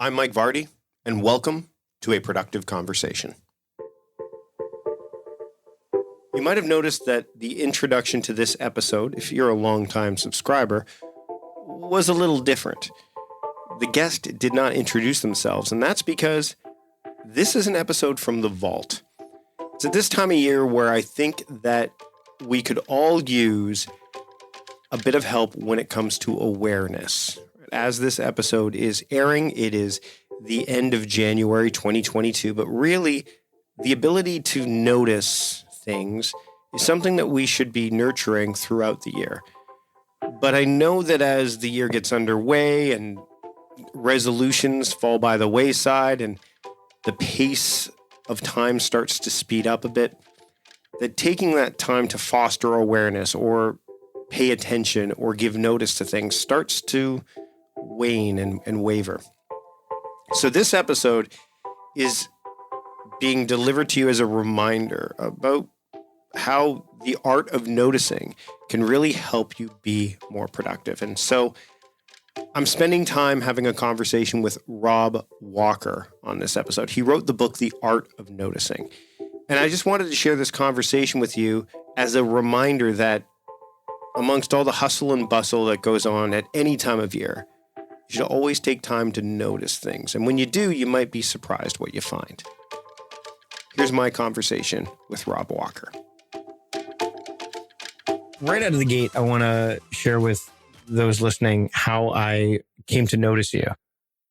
I'm Mike Vardy, and welcome to A Productive Conversation. You might have noticed that the introduction to this episode, if you're a longtime subscriber, was a little different. The guest did not introduce themselves, and that's because this is an episode from the vault. It's at this time of year where I think that we could all use a bit of help when it comes to awareness. As this episode is airing, it is the end of January 2022, but really the ability to notice things is something that we should be nurturing throughout the year. But I know that as the year gets underway and resolutions fall by the wayside and the pace of time starts to speed up a bit, that taking that time to foster awareness or pay attention or give notice to things starts to wane and waver. So this episode is being delivered to you as a reminder about how the art of noticing can really help you be more productive. And so I'm spending time having a conversation with Rob Walker on this episode. He wrote the book, The Art of Noticing. And I just wanted to share this conversation with you as a reminder that amongst all the hustle and bustle that goes on at any time of year, you should always take time to notice things. And when you do, you might be surprised what you find. Here's my conversation with Rob Walker. Right out of the gate, I want to share with those listening how I came to notice you.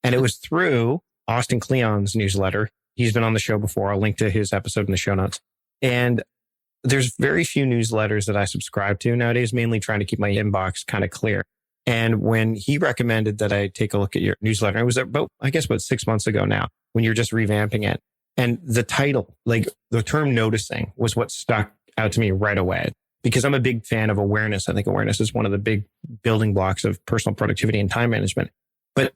And it was through Austin Kleon's newsletter. He's been on the show before. I'll link to his episode in the show notes. And there's very few newsletters that I subscribe to nowadays, mainly trying to keep my inbox kind of clear. And when he recommended that I take a look at your newsletter, it was about 6 months ago now, when you're just revamping it. And the title, like the term noticing, was what stuck out to me right away. Because I'm a big fan of awareness. I think awareness is one of the big building blocks of personal productivity and time management. But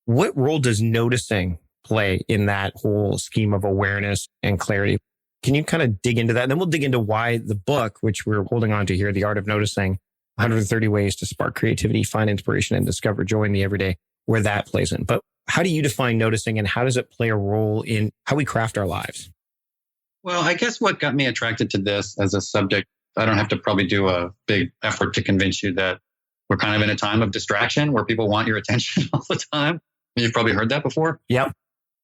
what role does noticing play in that whole scheme of awareness and clarity? Can you kind of dig into that? And then we'll dig into why the book, which we're holding on to here, The Art of Noticing, 130 Ways to Spark Creativity, Find Inspiration, and Discover Joy in the Everyday, where that plays in. But how do you define noticing, and how does it play a role in how we craft our lives? Well, I guess what got me attracted to this as a subject, I don't have to probably do a big effort to convince you that we're kind of in a time of distraction where people want your attention all the time. You've probably heard that before. Yep.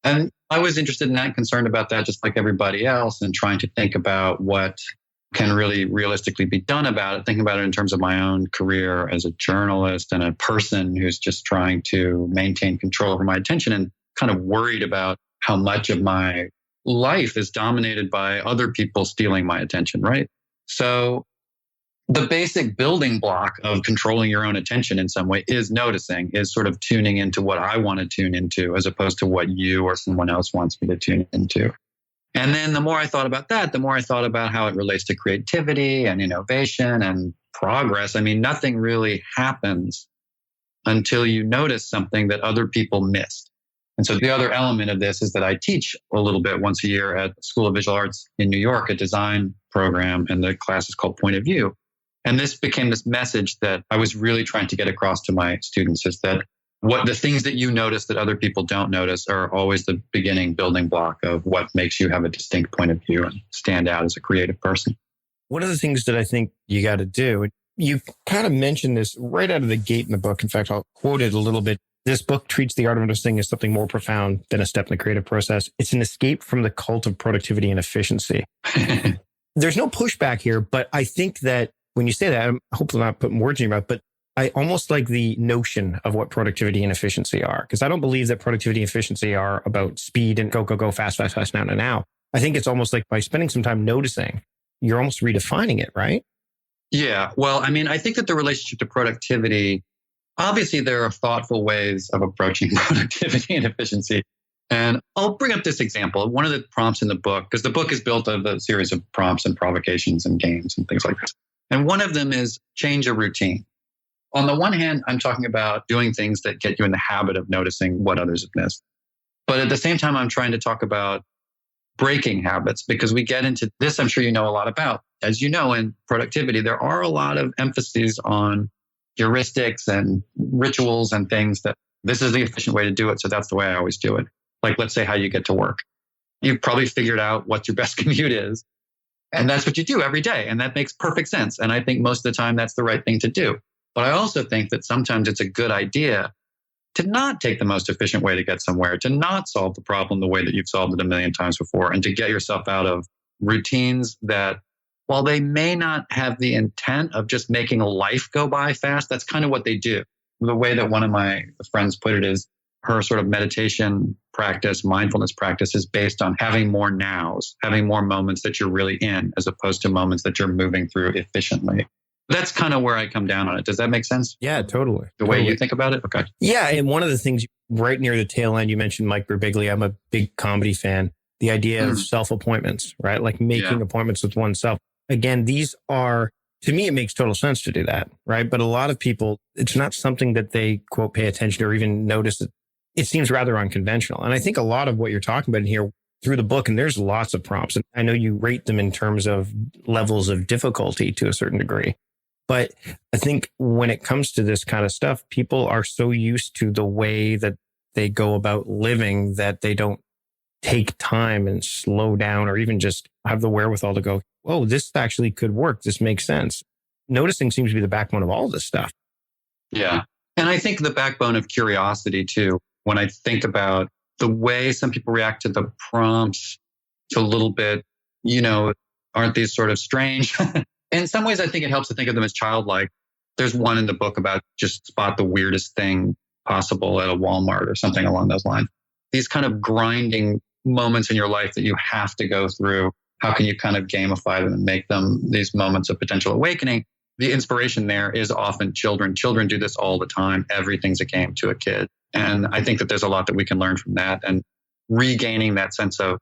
And I was interested in that, concerned about that, just like everybody else, and trying to think about what can really realistically be done about it, thinking about it in terms of my own career as a journalist and a person who's just trying to maintain control over my attention, and kind of worried about how much of my life is dominated by other people stealing my attention, right? So the basic building block of controlling your own attention in some way is noticing, is sort of tuning into what I want to tune into as opposed to what you or someone else wants me to tune into. And then the more I thought about that, the more I thought about how it relates to creativity and innovation and progress. I mean, nothing really happens until you notice something that other people missed. And so the other element of this is that I teach a little bit once a year at School of Visual Arts in New York, a design program, and the class is called Point of View. And this became this message that I was really trying to get across to my students, is that what the things that you notice that other people don't notice are always the beginning building block of what makes you have a distinct point of view and stand out as a creative person. One of the things that I think you got to do, you kind of mentioned this right out of the gate in the book. In fact, I'll quote it a little bit. This book treats the art of noticing as something more profound than a step in the creative process. It's an escape from the cult of productivity and efficiency. There's no pushback here, but I think that when you say that, I'm hopefully not putting words in your mouth, but I almost like the notion of what productivity and efficiency are, because I don't believe that productivity and efficiency are about speed and go, fast, now. I think it's almost like by spending some time noticing, you're almost redefining it, right? Yeah. Well, I mean, I think that the relationship to productivity, obviously there are thoughtful ways of approaching productivity and efficiency. And I'll bring up this example. One of the prompts in the book, because the book is built of a series of prompts and provocations and games and things like this. And one of them is change a routine. On the one hand, I'm talking about doing things that get you in the habit of noticing what others have missed. But at the same time, I'm trying to talk about breaking habits, because we get into this, I'm sure you know a lot about. As you know, in productivity, there are a lot of emphases on heuristics and rituals and things that This is the efficient way to do it. So that's the way I always do it. Like, let's say how you get to work. You've probably figured out what your best commute is. And that's what you do every day. And that makes perfect sense. And I think most of the time that's the right thing to do. But I also think that sometimes it's a good idea to not take the most efficient way to get somewhere, to not solve the problem the way that you've solved it a million times before, and to get yourself out of routines that, while they may not have the intent of just making life go by fast, that's kind of what they do. The way that one of my friends put it is her sort of meditation practice, mindfulness practice is based on having more nows, having more moments that you're really in, as opposed to moments that you're moving through efficiently. That's kind of where I come down on it. Does that make sense? Yeah, totally. The way you think about it? Okay. Yeah. And one of the things right near the tail end, you mentioned Mike Birbiglia. I'm a big comedy fan. The idea of self-appointments, right? Like making appointments with oneself. Again, these are, to me, it makes total sense to do that, right? But a lot of people, it's not something that they, quote, pay attention to or even notice. It seems rather unconventional. And I think a lot of what you're talking about in here through the book, and there's lots of prompts, and I know you rate them in terms of levels of difficulty to a certain degree. But I think when it comes to this kind of stuff, people are so used to the way that they go about living that they don't take time and slow down or even just have the wherewithal to go, oh, this actually could work. This makes sense. Noticing seems to be the backbone of all this stuff. Yeah. And I think the backbone of curiosity too, when I think about the way some people react to the prompts, it's a little bit, aren't these sort of strange? In some ways, I think it helps to think of them as childlike. There's one in the book about just spot the weirdest thing possible at a Walmart or something along those lines. These kind of grinding moments in your life that you have to go through. How can you kind of gamify them and make them these moments of potential awakening? The inspiration there is often children. Children do this all the time. Everything's a game to a kid. And I think that there's a lot that we can learn from that, and regaining that sense of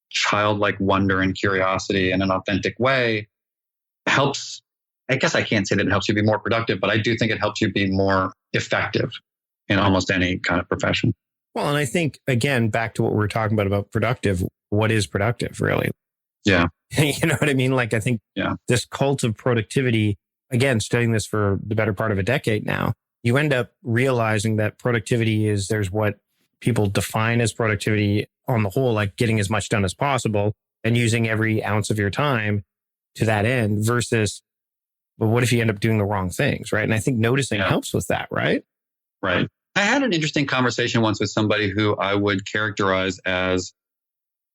childlike wonder and curiosity in an authentic way helps. I guess I can't say that it helps you be more productive, but I do think it helps you be more effective in almost any kind of profession. Well, and I think, again, back to what we were talking about productive, what is productive really? Yeah. You know what I mean? Like, I think this cult of productivity, again, studying this for the better part of a decade now, you end up realizing that productivity is, there's what people define as productivity on the whole, like getting as much done as possible and using every ounce of your time to that end versus, but what if you end up doing the wrong things, right? And I think noticing helps with that, right? Right. I had an interesting conversation once with somebody who I would characterize as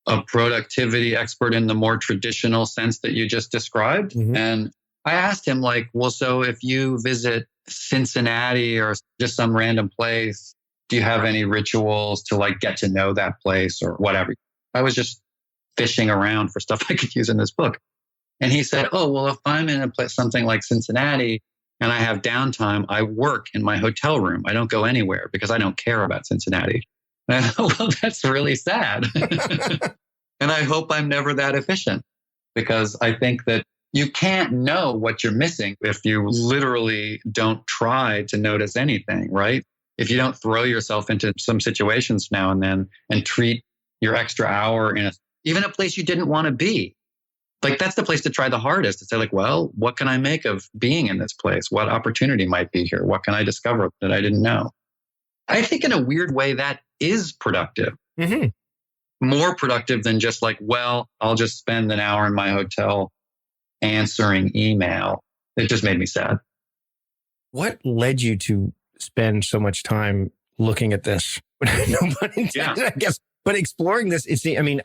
a productivity expert in the more traditional sense that you just described. Mm-hmm. And I asked him, like, well, so if you visit Cincinnati or just some random place, do you have any rituals to like get to know that place or whatever? I was just fishing around for stuff I could use in this book. And he said, oh, well, if I'm in a place, something like Cincinnati, and I have downtime, I work in my hotel room. I don't go anywhere because I don't care about Cincinnati. And I thought, well, that's really sad. And I hope I'm never that efficient, because I think that you can't know what you're missing if you literally don't try to notice anything, right? If you don't throw yourself into some situations now and then and treat your extra hour in even a place you didn't want to be. Like, that's the place to try the hardest, to say, like, well, what can I make of being in this place? What opportunity might be here? What can I discover that I didn't know? I think in a weird way that is productive. Mm-hmm. More productive than just like, well, I'll just spend an hour in my hotel answering email. It just made me sad. What led you to spend so much time looking at this? No pun intended, I guess. But exploring this,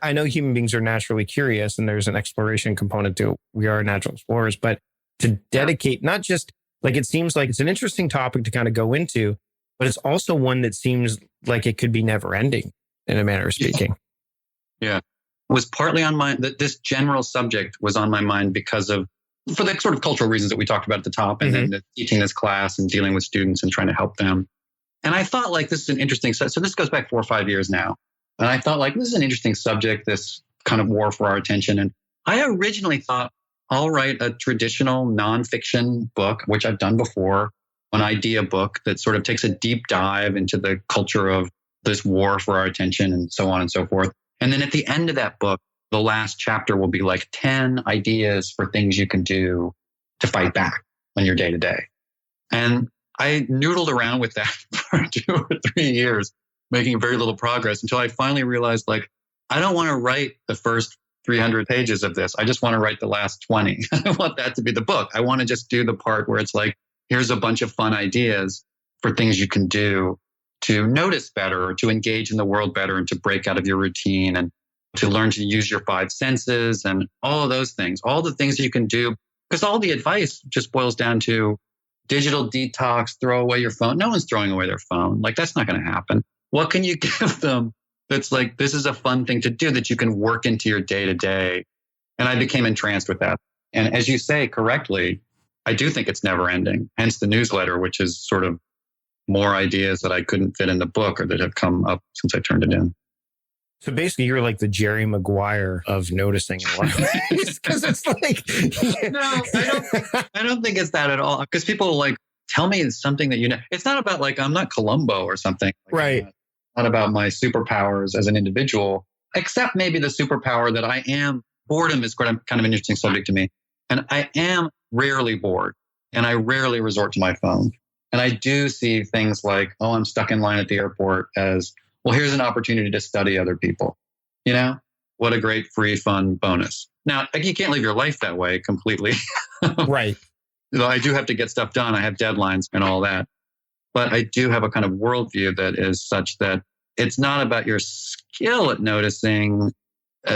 I know human beings are naturally curious and there's an exploration component to it. We are natural explorers, but to dedicate, not just like, it seems like it's an interesting topic to kind of go into, but it's also one that seems like it could be never ending in a manner of speaking. Yeah. It was partly on this general subject was on my mind because of, for the sort of cultural reasons that we talked about at the top, and then teaching this class and dealing with students and trying to help them. And I thought, like, this is an interesting, so this goes back 4 or 5 years now. And I thought, like, this is an interesting subject, this kind of war for our attention. And I originally thought, I'll write a traditional nonfiction book, which I've done before, an idea book that sort of takes a deep dive into the culture of this war for our attention and so on and so forth. And then at the end of that book, the last chapter will be like 10 ideas for things you can do to fight back on your day to day. And I noodled around with that for 2 or 3 years, making very little progress until I finally realized, like, I don't want to write the first 300 pages of this. I just want to write the last 20. I want that to be the book. I want to just do the part where it's like, here's a bunch of fun ideas for things you can do to notice better, or to engage in the world better, and to break out of your routine, and to learn to use your 5 senses and all of those things, all the things you can do. Because all the advice just boils down to digital detox, throw away your phone. No one's throwing away their phone. Like, that's not going to happen. What can you give them that's like, this is a fun thing to do that you can work into your day to day? And I became entranced with that. And as you say correctly, I do think it's never ending. Hence the newsletter, which is sort of more ideas that I couldn't fit in the book or that have come up since I turned it in. So basically, you're like the Jerry Maguire of noticing a lot of ways, because it's like, no, I don't think it's that at all. Because people like tell me it's something that you know. It's not about like I'm not Columbo or something. Like, right. Not about my superpowers as an individual, except maybe the superpower that I am. Boredom is kind of an interesting subject to me, and I am rarely bored, and I rarely resort to my phone. And I do see things like, oh, I'm stuck in line at the airport as, well, here's an opportunity to study other people. You know, what a great free, fun bonus. Now, you can't live your life that way completely. Right. I do have to get stuff done. I have deadlines and all that. But I do have a kind of worldview that is such that it's not about your skill at noticing,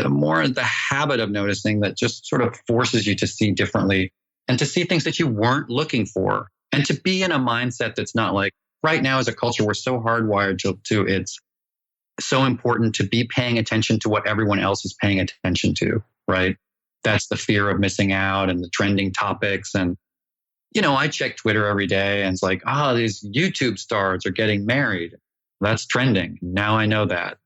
more the habit of noticing that just sort of forces you to see differently and to see things that you weren't looking for. And to be in a mindset that's not like, right now as a culture, we're so hardwired to it's so important to be paying attention to what everyone else is paying attention to, right? That's the fear of missing out and the trending topics. And, you know, I check Twitter every day and it's like, these YouTube stars are getting married. That's trending. Now I know that.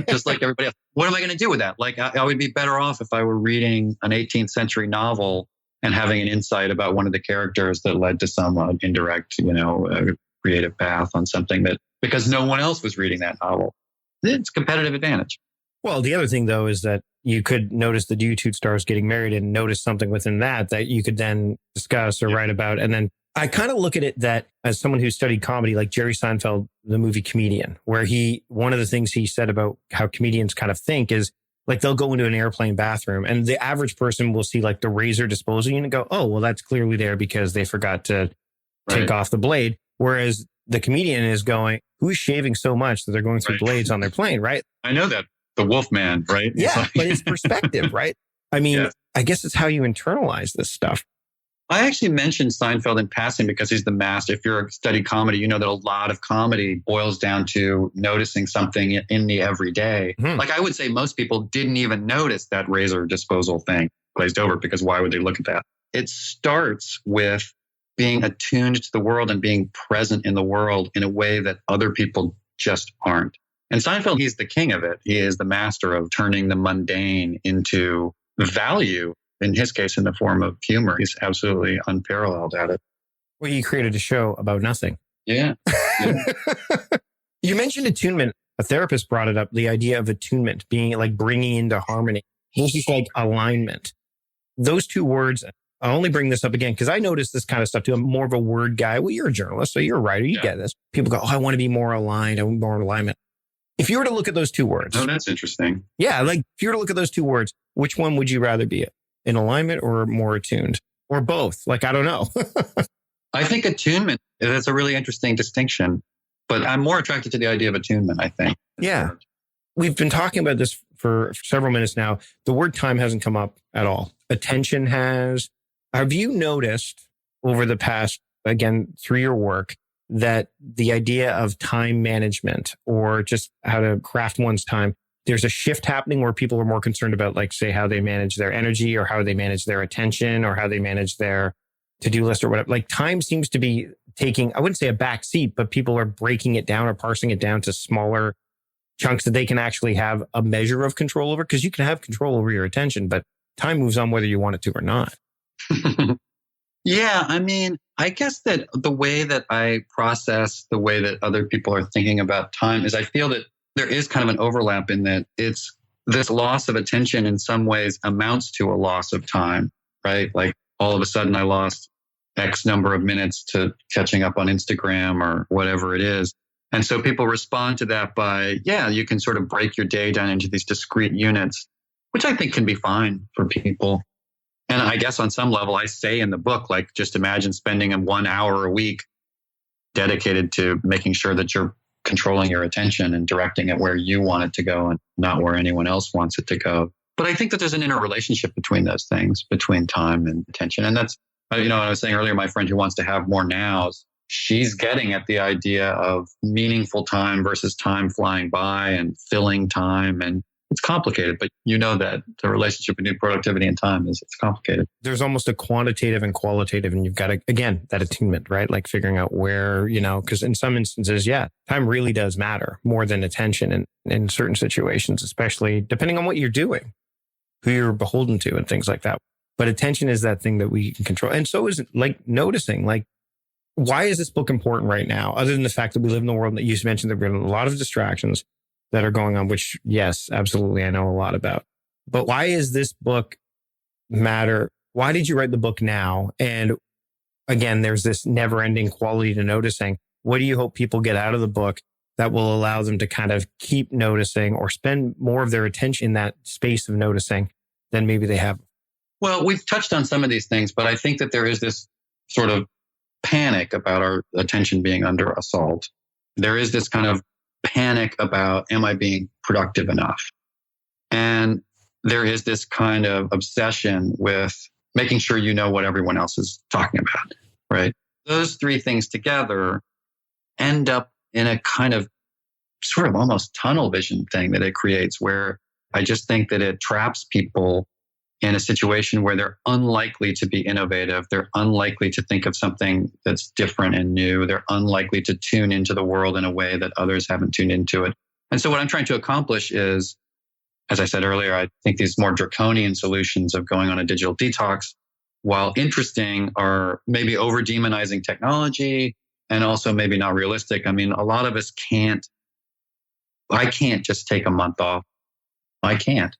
Just like everybody else. What am I going to do with that? Like, I would be better off if I were reading an 18th century novel and having an insight about one of the characters that led to some indirect, creative path on something that, because no one else was reading that novel. It's competitive advantage. Well, the other thing, though, is that you could notice the YouTube stars getting married and notice something within that you could then discuss or write about. And then I kind of look at it that as someone who studied comedy, like Jerry Seinfeld, the movie Comedian, where one of the things he said about how comedians kind of think is like they'll go into an airplane bathroom and the average person will see like the razor disposal unit and go, oh, well, that's clearly there because they forgot to take off the blade. Whereas the comedian is going, who's shaving so much that they're going through blades on their plane, right? I know that. The wolf man, right? Yeah, but it's perspective, right? I mean, I guess it's how you internalize this stuff. I actually mentioned Seinfeld in passing because he's the master. If you're studied comedy, you know that a lot of comedy boils down to noticing something in the everyday. Mm-hmm. Like I would say most people didn't even notice that razor disposal thing glazed over because why would they look at that? It starts with being attuned to the world and being present in the world in a way that other people just aren't. And Seinfeld, he's the king of it. He is the master of turning the mundane into value. In his case, in the form of humor. He's absolutely unparalleled at it. Well, you created a show about nothing. Yeah. You mentioned attunement. A therapist brought it up, the idea of attunement being like bringing into harmony. This is like alignment. Those two words, I only bring this up again because I notice this kind of stuff too. I'm more of a word guy. Well, you're a journalist, so you're a writer. You get this. People go, I want to be more aligned. I want more alignment. If you were to look at those two words. Oh, that's interesting. Yeah. Like if you were to look at those two words, which one would you rather be in alignment or more attuned or both? Like, I don't know. I think attunement, that's a really interesting distinction, but I'm more attracted to the idea of attunement, I think. Yeah. We've been talking about this for several minutes now. The word time hasn't come up at all. Attention has. Have you noticed over the past, again, through your work, that the idea of time management or just how to craft one's time, there's a shift happening where people are more concerned about, like, say, how they manage their energy or how they manage their attention or how they manage their to-do list or whatever. Like time seems to be taking, I wouldn't say a back seat, but people are breaking it down or parsing it down to smaller chunks that they can actually have a measure of control over, because you can have control over your attention, but time moves on whether you want it to or not. Yeah, I mean, I guess that the way that I process the way that other people are thinking about time is I feel that there is kind of an overlap in that it's this loss of attention in some ways amounts to a loss of time, right? Like all of a sudden I lost X number of minutes to catching up on Instagram or whatever it is. And so people respond to that by, yeah, you can sort of break your day down into these discrete units, which I think can be fine for people. And I guess on some level, I say in the book, like, just imagine spending 1 hour a week dedicated to making sure that you're controlling your attention and directing it where you want it to go and not where anyone else wants it to go. But I think that there's an interrelationship between those things, between time and attention. And that's, I was saying earlier, my friend who wants to have more nows, she's getting at the idea of meaningful time versus time flying by and filling time. And it's complicated, but you know that the relationship between productivity and time it's complicated. There's almost a quantitative and qualitative, and you've got to, again, that attunement, right? Like figuring out where, because in some instances, yeah, time really does matter more than attention in certain situations, especially depending on what you're doing, who you're beholden to and things like that. But attention is that thing that we can control. And so is like noticing, like, why is this book important right now? Other than the fact that we live in the world that you mentioned, there have been a lot of distractions that are going on, which, yes, absolutely, I know a lot about. But why is this book matter? Why did you write the book now? And again, there's this never-ending quality to noticing. What do you hope people get out of the book that will allow them to kind of keep noticing or spend more of their attention in that space of noticing than maybe they have? Well, we've touched on some of these things, but I think that there is this sort of panic about our attention being under assault. There is this kind of panic about, am I being productive enough? And there is this kind of obsession with making sure you know what everyone else is talking about, right? Those three things together end up in a kind of sort of almost tunnel vision thing that it creates, where I just think that it traps people in a situation where they're unlikely to be innovative. They're unlikely to think of something that's different and new. They're unlikely to tune into the world in a way that others haven't tuned into it. And so what I'm trying to accomplish is, as I said earlier, I think these more draconian solutions of going on a digital detox, while interesting, are maybe over demonizing technology and also maybe not realistic. I mean, a lot of us I can't just take a month off. I can't.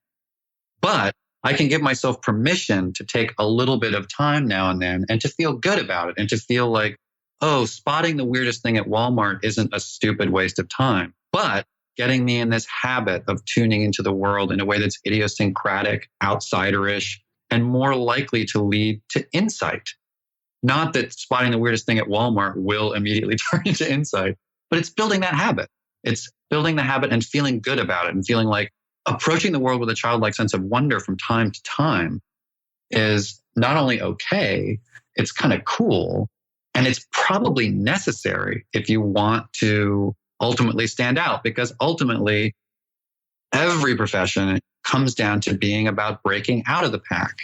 But I can give myself permission to take a little bit of time now and then and to feel good about it and to feel like, oh, spotting the weirdest thing at Walmart isn't a stupid waste of time, but getting me in this habit of tuning into the world in a way that's idiosyncratic, outsiderish, and more likely to lead to insight. Not that spotting the weirdest thing at Walmart will immediately turn into insight, but it's building that habit. It's building the habit and feeling good about it and feeling like approaching the world with a childlike sense of wonder from time to time is not only okay, it's kind of cool, and it's probably necessary if you want to ultimately stand out, because ultimately every profession comes down to being about breaking out of the pack,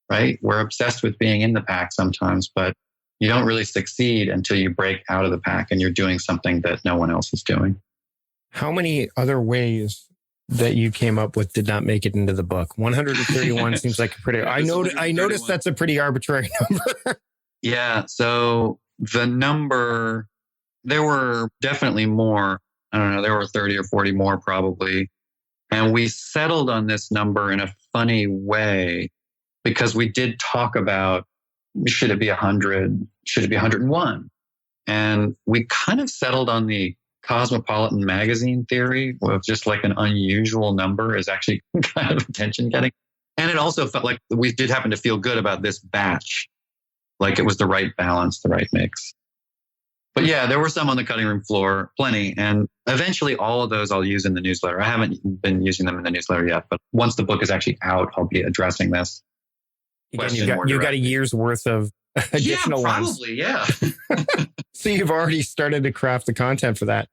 right? We're obsessed with being in the pack sometimes, but you don't really succeed until you break out of the pack and you're doing something that no one else is doing. How many other ways that you came up with did not make it into the book? 131 seems like a pretty... I noticed that's a pretty arbitrary number. Yeah. So the number, there were definitely more. I don't know, there were 30 or 40 more probably. And we settled on this number in a funny way because we did talk about, should it be 100? Should it be 101? And we kind of settled on the Cosmopolitan magazine theory of just like an unusual number is actually kind of attention getting. And it also felt like we did happen to feel good about this batch, like it was the right balance, the right mix. But yeah, there were some on the cutting room floor, plenty. And eventually all of those I'll use in the newsletter. I haven't been using them in the newsletter yet, but once the book is actually out, I'll be addressing this. Again, you've got a year's worth of additional ones. Yeah. So you've already started to craft the content for that.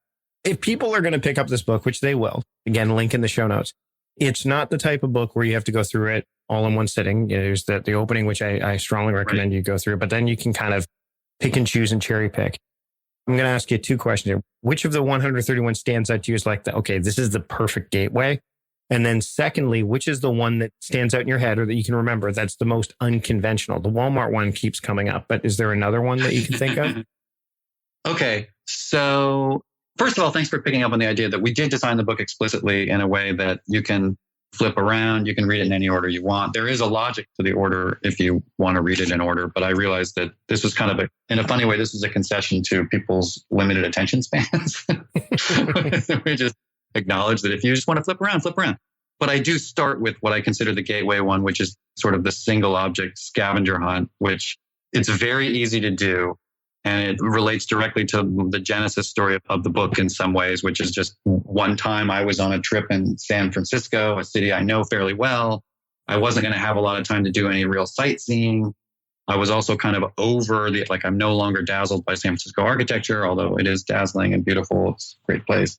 If people are going to pick up this book, which they will, again, link in the show notes, it's not the type of book where you have to go through it all in one sitting. There's the opening, which I strongly recommend you go through, but then you can kind of pick and choose and cherry pick. I'm going to ask you two questions here. Which of the 131 stands out to you as like, okay, this is the perfect gateway? And then secondly, which is the one that stands out in your head or that you can remember that's the most unconventional? The Walmart one keeps coming up, but is there another one that you can think of? Okay. So first of all, thanks for picking up on the idea that we did design the book explicitly in a way that you can flip around. You can read it in any order you want. There is a logic to the order if you want to read it in order. But I realized that this was kind of in a funny way, this was a concession to people's limited attention spans. We just acknowledge that if you just want to flip around, flip around. But I do start with what I consider the gateway one, which is sort of the single object scavenger hunt, which it's very easy to do. And it relates directly to the genesis story of the book in some ways, which is just one time I was on a trip in San Francisco, a city I know fairly well. I wasn't going to have a lot of time to do any real sightseeing. I was also kind of I'm no longer dazzled by San Francisco architecture, although it is dazzling and beautiful. It's a great place.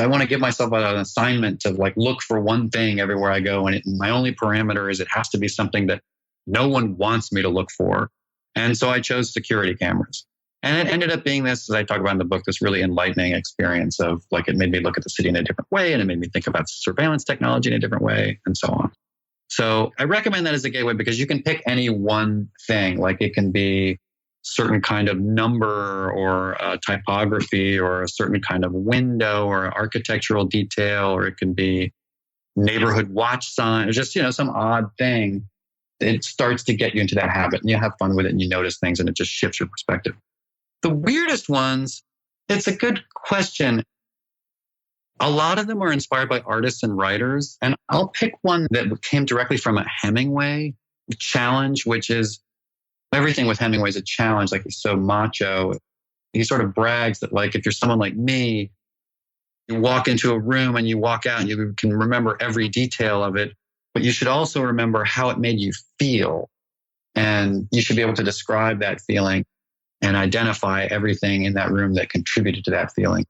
I want to give myself an assignment to look for one thing everywhere I go. And my only parameter is it has to be something that no one wants me to look for. And so I chose security cameras. And it ended up being this, as I talk about in the book, this really enlightening experience of it made me look at the city in a different way, and it made me think about surveillance technology in a different way, and so on. So I recommend that as a gateway because you can pick any one thing. It can be certain kind of number or typography or a certain kind of window or architectural detail, or it can be neighborhood watch sign, or just, some odd thing. It starts to get you into that habit and you have fun with it and you notice things and it just shifts your perspective. The weirdest ones, it's a good question. A lot of them are inspired by artists and writers. And I'll pick one that came directly from a Hemingway challenge, which is everything with Hemingway is a challenge. He's so macho. He sort of brags that if you're someone like me, you walk into a room and you walk out and you can remember every detail of it. But you should also remember how it made you feel. And you should be able to describe that feeling and identify everything in that room that contributed to that feeling.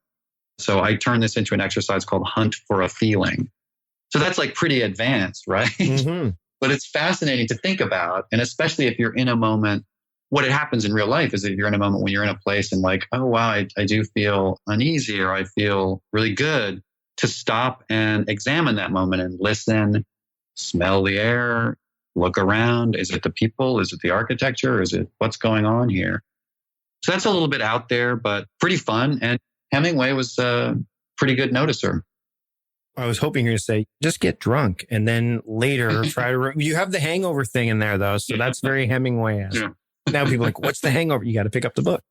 So I turned this into an exercise called Hunt for a Feeling. So that's pretty advanced, right? Mm-hmm. But it's fascinating to think about. And especially if you're in a moment, what happens in real life is that you're in a moment when you're in a place and oh, wow, I do feel uneasy or I feel really good, to stop and examine that moment and listen. Smell the air, look around. Is it the people? Is it the architecture? Is it what's going on here? So that's a little bit out there, but pretty fun. And Hemingway was a pretty good noticer. I was hoping you're going to say, just get drunk and then later try to... You have the hangover thing in there, though. So that's very Hemingway-esque. Yeah. Now people are what's the hangover? You got to pick up the book.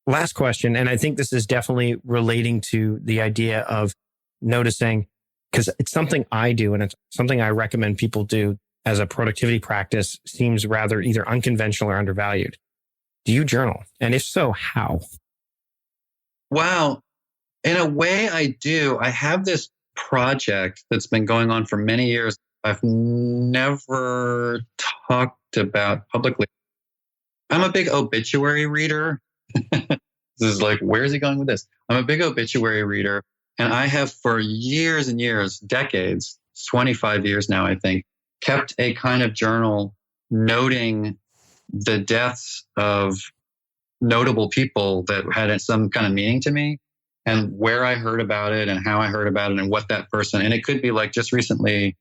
Last question. And I think this is definitely relating to the idea of noticing, because it's something I do and it's something I recommend people do as a productivity practice. Seems rather either unconventional or undervalued. Do you journal? And if so, how? Wow. In a way, I do. I have this project that's been going on for many years. I've never talked about publicly. I'm a big obituary reader. This is where is he going with this? I'm a big obituary reader. And I have for years and years, decades, 25 years now, I think, kept a kind of journal noting the deaths of notable people that had some kind of meaning to me and where I heard about it and how I heard about it and what that person, and it could be just recently,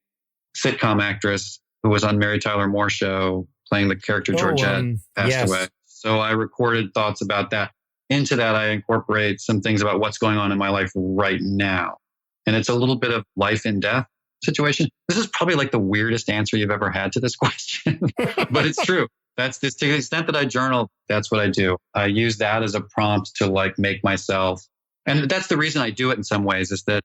sitcom actress who was on Mary Tyler Moore show playing the character Georgette passed away. So I recorded thoughts about that. Into that, I incorporate some things about what's going on in my life right now. And it's a little bit of life and death situation. This is probably the weirdest answer you've ever had to this question, but it's true. That's this, to the extent that I journal, that's what I do. I use that as a prompt to make myself. And that's the reason I do it in some ways, is that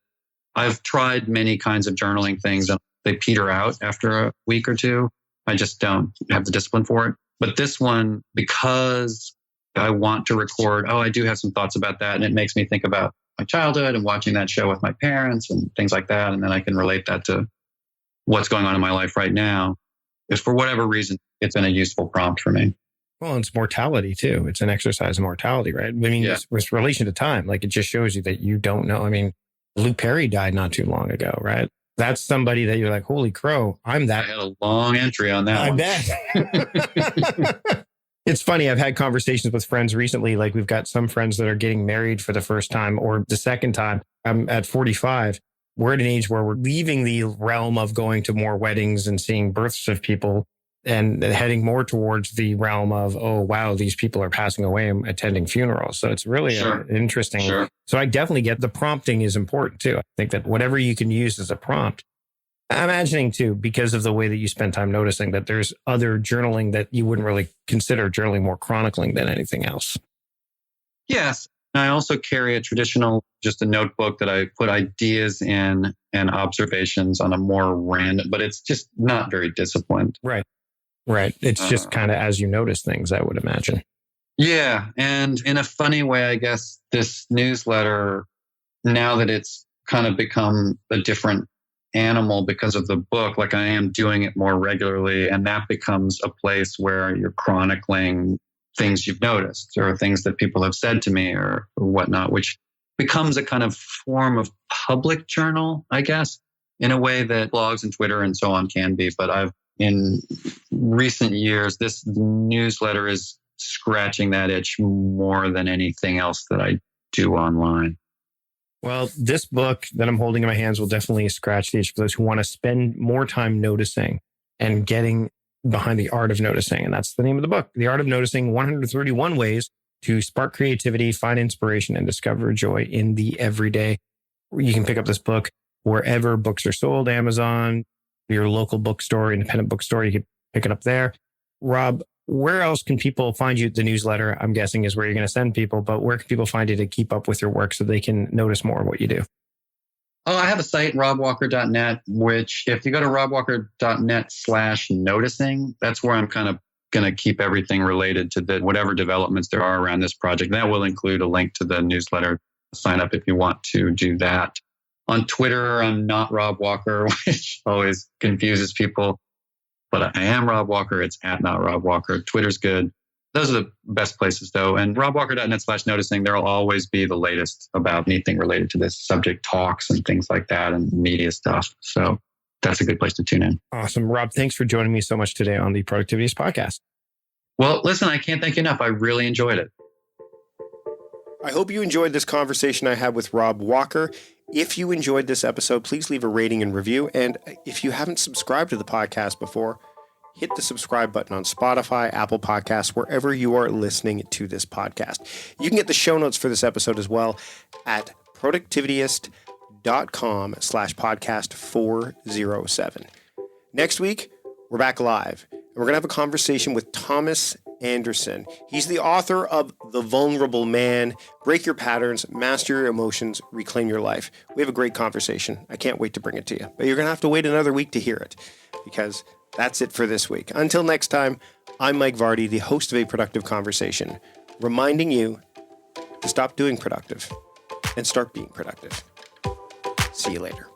I've tried many kinds of journaling things and they peter out after a week or two. I just don't have the discipline for it. But this one, because I want to record, I do have some thoughts about that. And it makes me think about my childhood and watching that show with my parents and things like that. And then I can relate that to what's going on in my life right now. If for whatever reason, it's been a useful prompt for me. Well, it's mortality too. It's an exercise in mortality, right? I mean, with relation to time, it just shows you that you don't know. I mean, Luke Perry died not too long ago, right? That's somebody that you're holy crow, I'm that. I had a long entry on that I bet. It's funny. I've had conversations with friends recently. We've got some friends that are getting married for the first time or the second time. I'm at 45. We're at an age where we're leaving the realm of going to more weddings and seeing births of people and heading more towards the realm of, oh, wow, these people are passing away and attending funerals. So it's really interesting. Sure. So I definitely get the prompting is important too. I think that whatever you can use as a prompt. I'm imagining too, because of the way that you spend time noticing, that there's other journaling that you wouldn't really consider journaling, more chronicling than anything else. Yes. I also carry a traditional, just a notebook that I put ideas in and observations on a more random, but it's just not very disciplined. Right. Right. It's just kind of as you notice things, I would imagine. Yeah. And in a funny way, I guess this newsletter, now that it's kind of become a different animal because of the book, like I am doing it more regularly, and that becomes a place where you're chronicling things you've noticed or things that people have said to me or whatnot, which becomes a kind of form of public journal, I guess, in a way that blogs and Twitter and so on can be. But in recent years, this newsletter is scratching that itch more than anything else that I do online. Well, this book that I'm holding in my hands will definitely scratch the itch for those who want to spend more time noticing and getting behind the art of noticing. And that's the name of the book, The Art of Noticing, 131 Ways to Spark Creativity, Find Inspiration, and Discover Joy in the Everyday. You can pick up this book wherever books are sold, Amazon, your local bookstore, independent bookstore. You can pick it up there. Rob, where else can people find you? The newsletter, I'm guessing, is where you're going to send people, but where can people find you to keep up with your work so they can notice more of what you do? Oh, I have a site, robwalker.net, which if you go to robwalker.net/noticing, that's where I'm kind of going to keep everything related to whatever developments there are around this project. That will include a link to the newsletter. Sign up if you want to do that. On Twitter, I'm not Rob Walker, which always confuses people. But I am Rob Walker. It's @notrobwalker. Twitter's good. Those are the best places, though. And robwalker.net/noticing, there'll always be the latest about anything related to this subject, talks and things like that, and media stuff. So that's a good place to tune in. Awesome. Rob, thanks for joining me so much today on the Productivityist podcast. Well, listen, I can't thank you enough. I really enjoyed it. I hope you enjoyed this conversation I had with Rob Walker. If you enjoyed this episode, please leave a rating and review. And if you haven't subscribed to the podcast before, hit the subscribe button on Spotify, Apple Podcasts, wherever you are listening to this podcast. You can get the show notes for this episode as well at productivityist.com/podcast 407. Next week, we're back live, and we're going to have a conversation with Thomas Anderson. He's the author of The Vulnerable Man, Break Your Patterns, Master Your Emotions, Reclaim Your Life. We have a great conversation. I can't wait to bring it to you. But you're going to have to wait another week to hear it, because that's it for this week. Until next time, I'm Mike Vardy, the host of A Productive Conversation, reminding you to stop doing productive and start being productive. See you later.